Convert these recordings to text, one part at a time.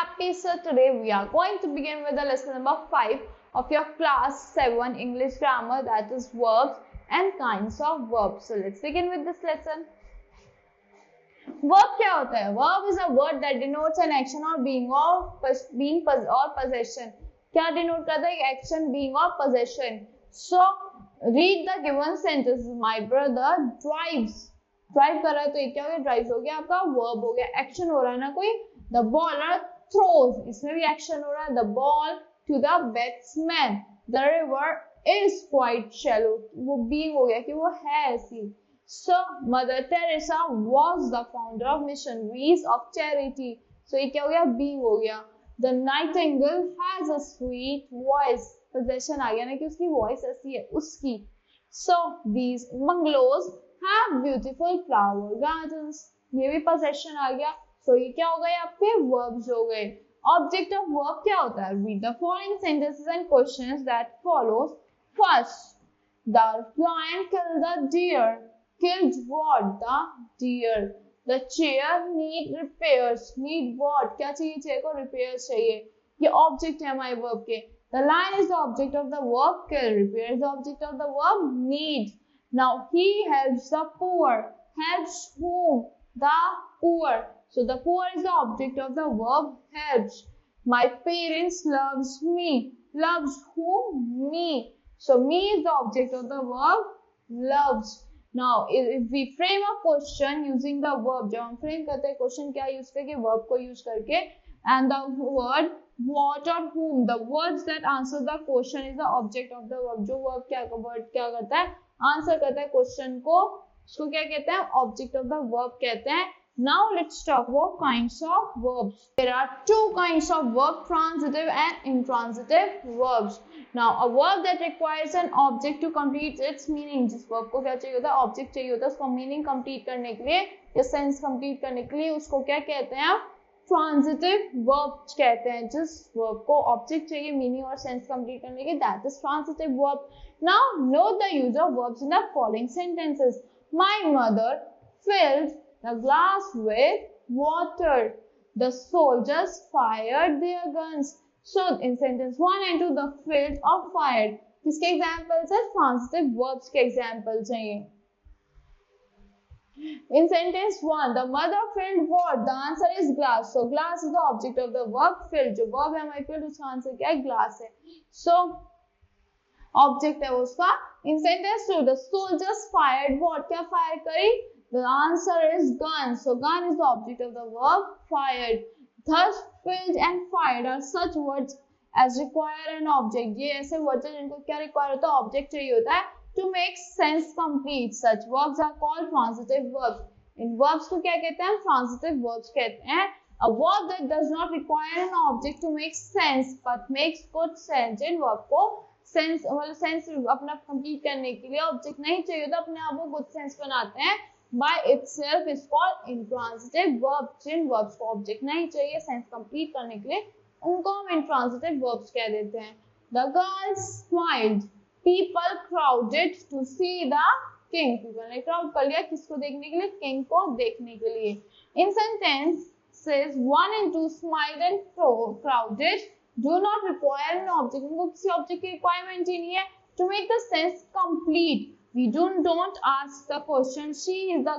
happy. So today we are going to begin with the lesson number 5 of your class 7 English grammar, that is verbs and kinds of verbs. So let's begin with this lesson. Verb क्या होता है? Verb is a word that denotes an action or being or possession. क्या denote करता है? Action, being or possession. So read the given sentences. My brother drives. Drive कर रहा है तो ये क्या हो गया? ड्राइव हो गया, आपका वर्ब हो गया. एक्शन हो रहा है ना कोई. द बॉलर थ्रोज, इसमें भी एक्शन हो रहा है. The ball to the batsman. The river is quite shallow, वो बीइंग हो गया कि वो है ऐसी. So Mother Teresa was the founder of missionaries of charity. So ये क्या हो गया? Being हो गया. The nightingale has a sweet voice. Possession आ गया ना कि उसकी voice ऐसी है, उसकी. So these bungalows have beautiful flower gardens. ये भी possession आ गया. So ये क्या हो गए? आपके verbs हो गए. Object of verb क्या होता है? Read the following sentences and questions that follows. First, the lion killed the deer. Killed what? The deer. The chair need repairs. Need what? क्या चाहिए? chair को repairs चाहिए. ये object है हमारे verb के. The lion is the object of the verb kill. Repair is the object of the verb need. Now he helps the poor. Helps whom? The poor. So the poor is the object of the verb helps. My parents loves me. Loves whom? Me. So me is the object of the verb loves. Now if we frame a question using the verb, जब हम frame करते हैं question क्या use करके? verb को use करके. And the word what or whom, the words that answer the question is the object of the verb. जो verb क्या word क्या करता है? Answer करता है question को, उसको क्या कहते हैं? Object of the verb कहते हैं. Now let's talk about kinds of verbs. There are two kinds of verb, transitive and intransitive verbs. Now a verb that requires an object to complete its meaning, जिस verb को क्या चाहिए होता है? Object चाहिए होता है उसको meaning complete करने के लिए या sense complete करने के लिए, उसको क्या कहते हैं? ट्रांजिटिव वर्ब कहते हैं. जिस वर्ब को ऑब्जेक्ट चाहिए मीनिंग और सेंस कंप्लीट करने के, that is transitive verb. Now note the use of verbs in the following sentences. My mother filled the glass with water. The soldiers fired their guns. So in sentence 1 and 2 the filled और fired किसके examples है? Transitive verbs के example चाहिए. In sentence 1, the mother filled what? The answer is glass. So glass is the object of the verb filled. जो verb है हमारी filled, उसका answer क्या है? Glass है. So object है उसका. In sentence 2, the soldiers fired what? क्या fire करी? The answer is gun. So gun is the object of the verb fired. Thus filled and fired are such words as require an object. ये ऐसे words हैं जिनको क्या require होता है? Object चाहिए होता है. To make sense complete, such verbs are called transitive verbs. In verbs को क्या कहते हैं? Transitive verbs कहते हैं. A verb that does not require an object to make sense but makes good sense. Jin verb को sense मतलब sense अपना complete करने के लिए object नहीं चाहिए होता, अपने आप वो good sense बनाते हैं, by itself is called intransitive verb. Jin verbs को object नहीं चाहिए sense complete करने के लिए, उनको हम intransitive verbs कह देते हैं. The girls smiled. People crowded to see the king. People ने crowd कर लिया किसको देखने के लिए? king को देखने के लिए. In sentences 1 and 2 smiled and crowded do not require an object. उनको किसी object की requirement ही नहीं है. To make the sense complete, we don't ask the question. She the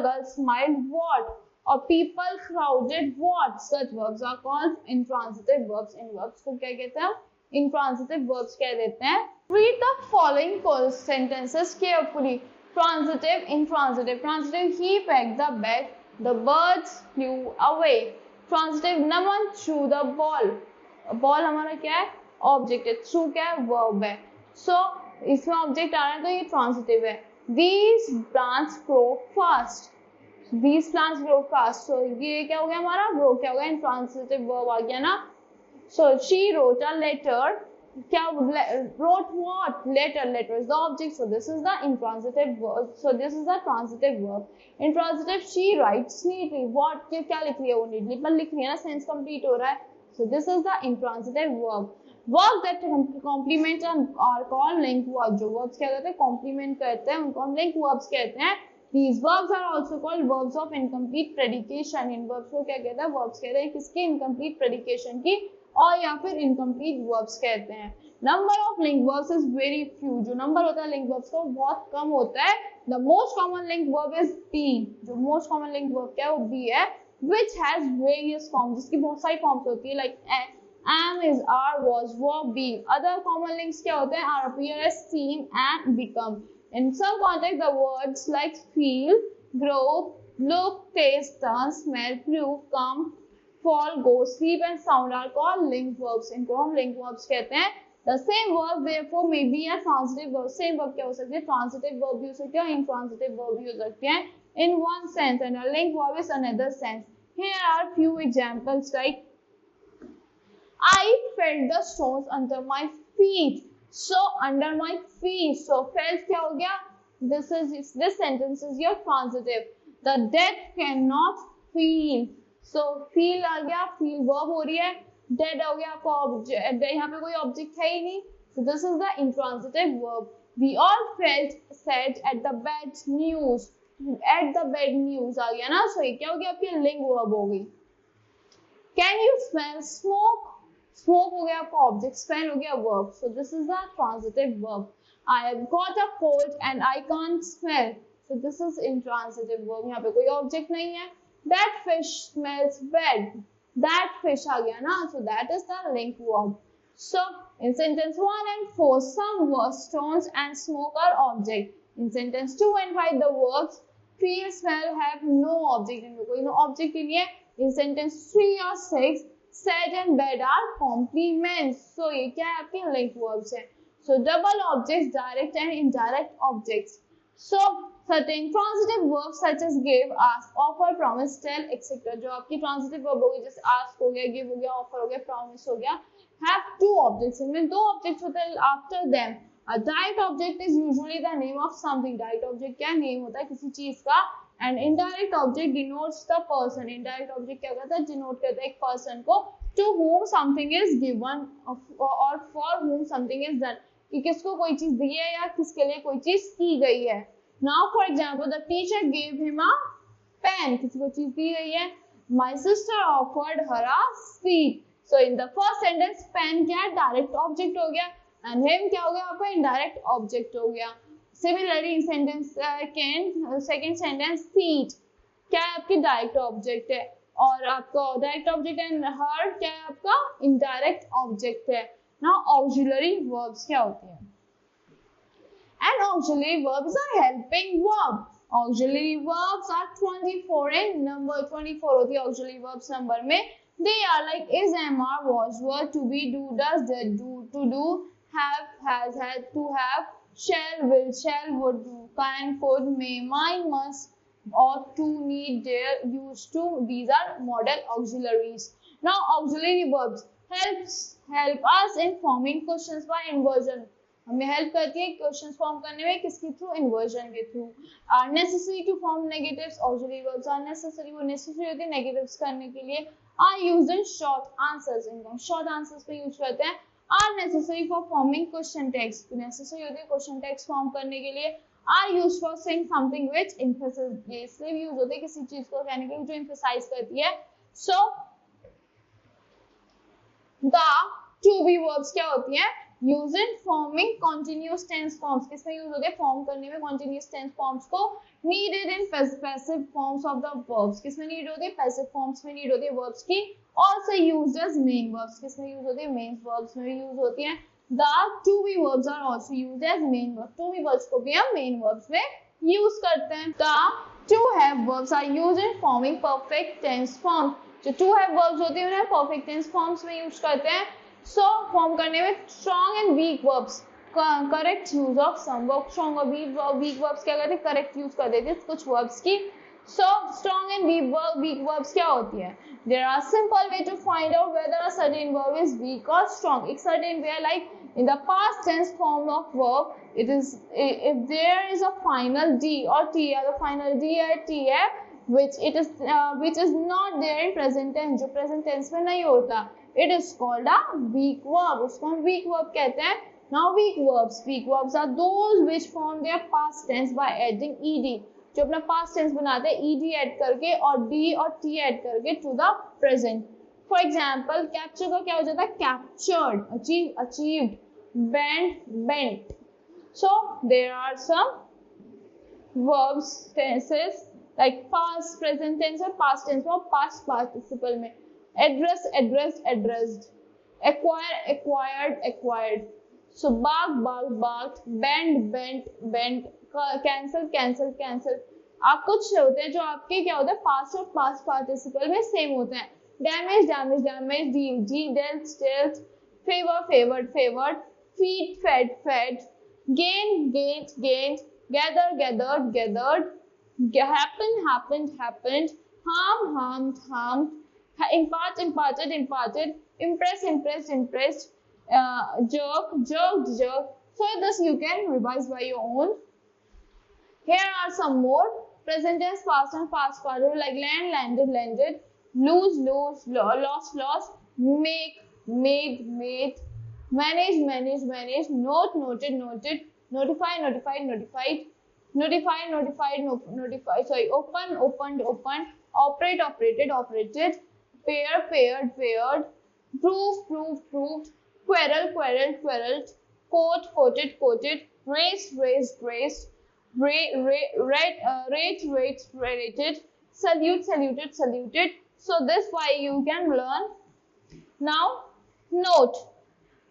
girl smiled what? Or people crowded what? Such verbs are called intransitive verbs. In verbs को क्या कहते हैं? Intransitive verbs कह देते हैं. Read the following sentences carefully. Transitive, intransitive. Transitive, he packed the bag. The birds flew away. Transitive, no one threw the ball. Ball हमारा क्या है? Object है. Threw क्या है? Verb है. So इसमें object आ रहा है तो ये transitive है. These plants grow fast. These plants grow fast. So ये क्या हो गया हमारा? Grow क्या हो गया? Intransitive verb आ गया ना. So she wrote a letter. क्या wrote what? Letter. Letter is the object. So this is the intransitive verb. So this is the transitive verb. Intransitive, she writes neatly. What? क्या लिख रही है वो? neatly पर लिख रही है ना, sense complete हो रहा है. So this is the intransitive verb. Verbs that complement are called link verbs. जो verbs क्या कहते हैं? Complement करते हैं, उनको हम link verbs कहते हैं. These verbs are also called verbs of incomplete predication. In verbs को क्या कहते हैं? Verbs कहते हैं किसकी? Incomplete predication की, और या फिर incomplete verbs कहते हैं. Number of linked verbs is very few. जो number होता है linked verbs का वो बहुत कम होता है. The most common linked verb is be. जो most common linked verb क्या है? वो be है. Which has various forms. जिसकी बहुत सारी forms होती है, like am, is, are, was, were, be. Other common links क्या होते हैं? Are, appear, as, seem, and become. In some context, the words like feel, grow, look, taste, turn, smell, prove, come, fall, go, sleep, and sound are called linked verbs. इनको हम linked verbs कहते हैं. The same verb therefore may be a transitive verb. Same verb क्या हो सकती है? Transitive verb भी हो सकती है, intransitive verb भी हो सकती है. In one sense, and a linked verb is another sense. Here are few examples like I felt the stones under my feet. So under my feet. So felt क्या हो गया? This sentence is your transitive. The dead cannot feel. So feel आ गया, feel verb हो रही है. Dead हो गया, आपका object, यहाँ पे कोई object है ही नहीं. So this is the intransitive verb. We all felt sad at the bad news. At the bad news आ गया ना. So ये क्या हो गया? आपकी linked verb हो गई. Can you smell smoke? Smoke हो गया आपका object, smell हो गया verb. So this is the transitive verb. I have got a cold and I can't smell. So this is intransitive verb. यहाँ पे कोई object नहीं है. That fish smells bad. That fish आ गया ना. So that is the linked verb. So in sentence 1 and 4, some words, stones and smoke are object. In sentence 2 and 5, the verbs feel, smell have no object. इनमें कोई no object ही नहीं है. In sentence 3 or 6, sad and bad are complements. So ये क्या है? आपके linked verbs है. So double objects, direct and indirect objects. So certain transitive verbs such as give, ask, offer, promise, tell, etc. जो आपकी transitive verb होगी, जैसे ask हो गया, give हो गया, offer हो गया, promise हो गया, have two objects. इनमें दो objects होते हैं after them. A direct object is usually the name of something. Direct object क्या name होता है किसी चीज का. And indirect object denotes the person. Indirect object क्या करता है? Denote करता है एक person को to whom something is given or for whom something is done. कि किसको कोई चीज दी है या किसके लिए कोई चीज की गई है. Now for example, the teacher gave him a pen. किसी को चीज दी गई है. My sister offered her a seat. So in the first sentence, pen क्या है? Direct object हो गया. And him क्या हो गया? आपका indirect object हो गया. Similarly, in sentence second sentence, seat क्या है? आपकी direct object है, और आपका direct object and her क्या है? आपका indirect object है. Now auxiliary verbs क्या होती हैं? And auxiliary verbs are helping verb. Auxiliary verbs are 24 in number. 24 होती है auxiliary verbs number में. They are like is, am, are, was, were, to be, do, does, did, do, to do, have, has, had, to have, shall, will, shall, would, can, could, may, might, must, ought to, need, dare, used to. These are model auxiliaries. Now auxiliary verbs help us in forming questions by inversion. हमें help करती है questions form करने में. किसके थ्रू? Inversion के थ्रू. Are necessary to form negatives. Auxiliary verbs are necessary, वो नेसेसरी होती है नेगेटिव्स करने के लिए. Are used in short answers. इनको शॉर्ट आंसर्स पे यूज करते हैं. Are necessary for forming question text. Necessary होती है क्वेश्चन टेक्स्ट फॉर्म करने के लिए. Are used for saying something which emphasise. ये इसलिए यूज होते हैं किसी चीज को कहने के लिए जो एम्फसाइज करती है. So the to be verbs क्या होती है? Use in forming continuous tense forms. किसमें यूज होते हैं? फॉर्म करने में कॉन्टिन्यूअस टेंस फॉर्म्स को. Needed in passive forms of the verbs. किसमें नीड होती है? पैसिव फॉर्म्स में नीड होती है वर्ब्स की. Also used as main verbs. किसमें यूज होती है? मेन वर्ब्स में यूज होती है. The to be verbs are also used as main verbs. To be verbs को भी हम मेन वर्ब्स में यूज करते हैं. The to have verbs are used in forming perfect tense forms. जो टू हैव वर्ब्स होते हैं उन्हें परफेक्ट टेंस फॉर्म्स में यूज करते हैं. So फॉर्म करने में strong and weak verbs, correct use of some verbs. Strong और weak verbs क्या करते हैं? Correct use कर देते हैं कुछ verbs की. So strong and weak verbs क्या होती है? There are simple way to find out whether a certain verb is weak or strong. एक certain way like in the past tense form of verb, it is if there is a final d or t या the final d या t है which is not there in present tense, जो present tense में नहीं होता. It is called a weak verb. उसको हम weak verb कहते हैं. Now weak verbs are those which form their past tense by adding ed. जो अपना पास्ट टेंस बनाते हैं ed ऐड करके और d और t ऐड करके to the present. For example capture का क्या हो जाता है, captured, achieve, achieved, bent, bent. So there are some verbs, tenses like past, present tense और past tense और past participle में address, addressed, addressed, acquire, acquired, acquired. So bark, bark, barked, bend, bent, bent, cancel, cancel, cancel. आप कुछ होते हैं जो आपके क्या होते हैं past और past participle में same होते हैं. Damage, damage, damage, deal, deal, dealt, dealt, favor, favored, favored, feed, fed, fed, gain, gained, gained, gather, gathered, gathered, happen, happened, happened, harm, harmed, harmed, impart, imparted, imparted, impress, impressed, impressed, jerk, jerked, jerked. So this you can revise by your own. Here are some more present tense, past and past participle like land, landed, landed, lose, lose, lost, lost, make, made, made, manage, manage, manage, note, noted, noted, notify, notified, notified, notify, notified, notified, sorry, open, opened, opened, operate, operated, operated, pair, paired, paired, prove, proved, proved, quarrel, quarreled, quarreled, quote, quoted, quoted, race, raised, raised, rate, rated, salute, saluted, saluted. So this way you can learn. Now note.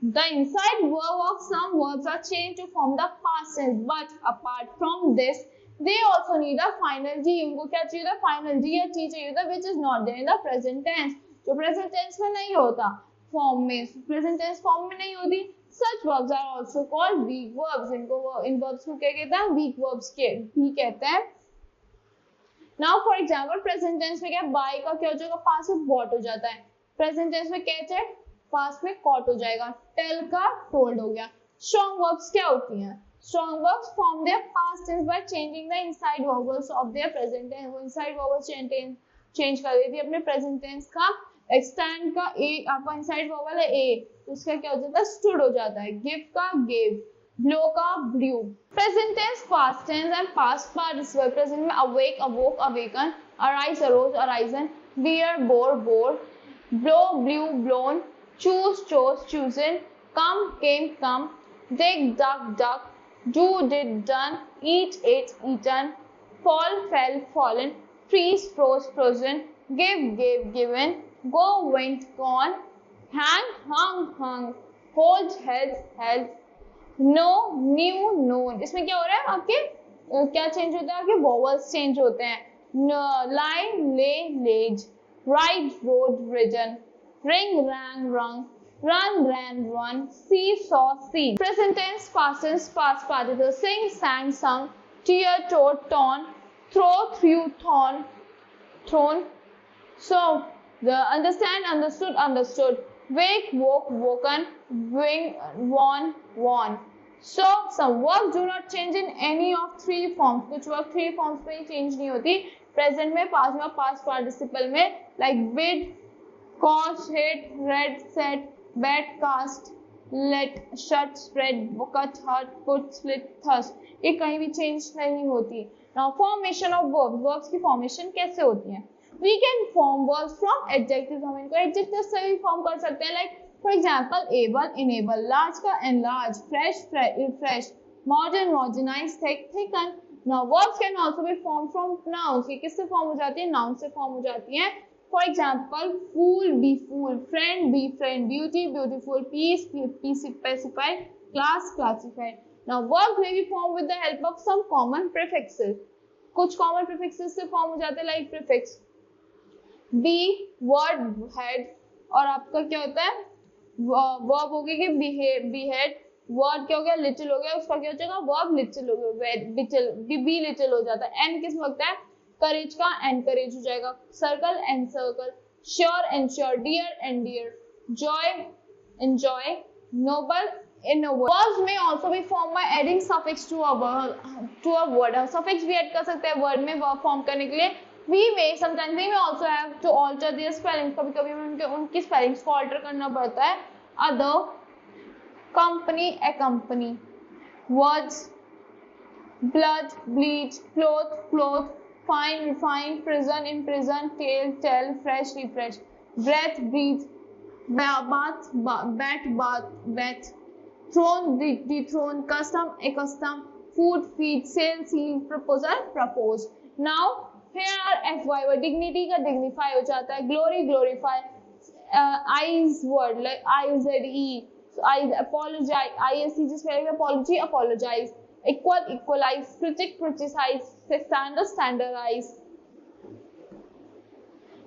The inside verb of some verbs are changed to form the past tense, but apart from this, they also need a final G. उनको क्या चाहिए था? Final G या T चाहिए था, which is not there in the present tense. जो present tense में नहीं होता, form में, present tense form में नहीं होती. Such verbs are also called weak verbs. इनको इन verbs को क्या कहते हैं? Weak verbs के भी कहते हैं. Now for example, present tense में क्या buy का क्या हो जाएगा? Past में bought हो जाता है. Present tense में catch है, पास्ट में कॉट हो जाएगा. टेल का टोल्ड हो गया. स्ट्रॉन्ग वर्ब्स क्या होती हैं? Strong verbs form their past tense by changing the inside vowels of their present tense. वो इनसाइड वोवेल्स चेंज कर देती है अपने प्रेजेंट टेंस का. स्टैंड का ए, आपका इनसाइड वोवेल है ए, तो उसका क्या हो जाता है? स्टूड हो जाता है. गिव का गिव, ब्लो का blew. Present tense, past tense and past participle. Present में awake, awoke, awaken, arise, arose, arisen, bear, bore, bore, blow, blew, blown, choose, chose, chosen, come, came, come, dig, dug, dug, do, did, done, eat, ate, eaten, fall, fell, fallen, freeze, froze, frozen, give, gave, given, go, went, gone, hang, hung, hung, hold, held, held, know, knew, known. इसमें क्या हो रहा है? आपके क्या change होता है? आपके वोवेल्स चेंज होते हैं. lie, lay, laid, ride, rode, ridden, ring, rang, rung, run, ran, run, see, saw, seen. Present tense, past tense, past participle. Sing, sang, sung, tear, told, torn, throw, threw, thorn, thrown. So the understand, understood, understood, wake, woke, woken, wing, won, won. So some verbs do not change in any of three forms. कुछ verb three forms में change नहीं होती. Present में, past में, past participle में like bid, cause, hit, read, set, bet, cast, let, shut, spread, cut, hurt, put, split, thrust. ये कहीं भी चेंज नहीं होती. Now formation of verbs. Verbs की formation कैसे होती है? We can form verbs from adjectives. हम इनको adjectives से भी form कर सकते हैं. Like for example, able, enable, large का enlarge, fresh, refresh, modern, modernize, thick, thicken. Now verbs can also be formed from nouns. ये किससे form हो जाती है? Noun से form हो जाती है. For example, fool, be fool, friend, be friend, beauty, beautiful, peace, peace, pacified, class, classified. Now, verbs may be formed with the help of some common prefixes. कुछ common prefixes से form हो जाते हैं like prefix be, word, head, और आपका क्या होता है? verb हो गया कि behead, word क्या हो गया? little हो गया, उसका क्या हो जाएगा? verb little हो गया, be little हो जाता है. n किस में लगता है? courage का encourage हो जाएगा. circle and circle, sure and sure, dear and dear, joy, enjoy, noble, ennoble. Verbs may also be formed by adding suffix to a word. suffix भी add कर सकते हैं word में verb form करने के लिए. sometimes we may also have to alter their spellings. कभी-कभी उनकी spellings को alter करना पड़ता है. other, company, accompany, words, blood, bleach, cloth, cloth, fine, refine, prison, imprison, tale, tell, fresh, refresh, breath, breathe, bath, bath, throne, dethrone, custom, accustom, food, feed, sale, seal, proposal, propose. Now here are FY word, dignity का dignify हो जाता है, glory, glorify, I's word like IZE, so I apologize, ISE just spelling apology, apologize, equal, equalize, critic, criticize, standard, standardize.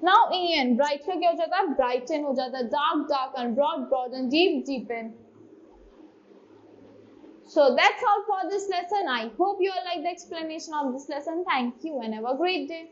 Now EN, bright का क्या हो जाता है, brighten हो जाता है, dark, darken, broad, broaden, deep, deepen. So that's all for this lesson. I hope you all like the explanation of this lesson. Thank you and have a great day.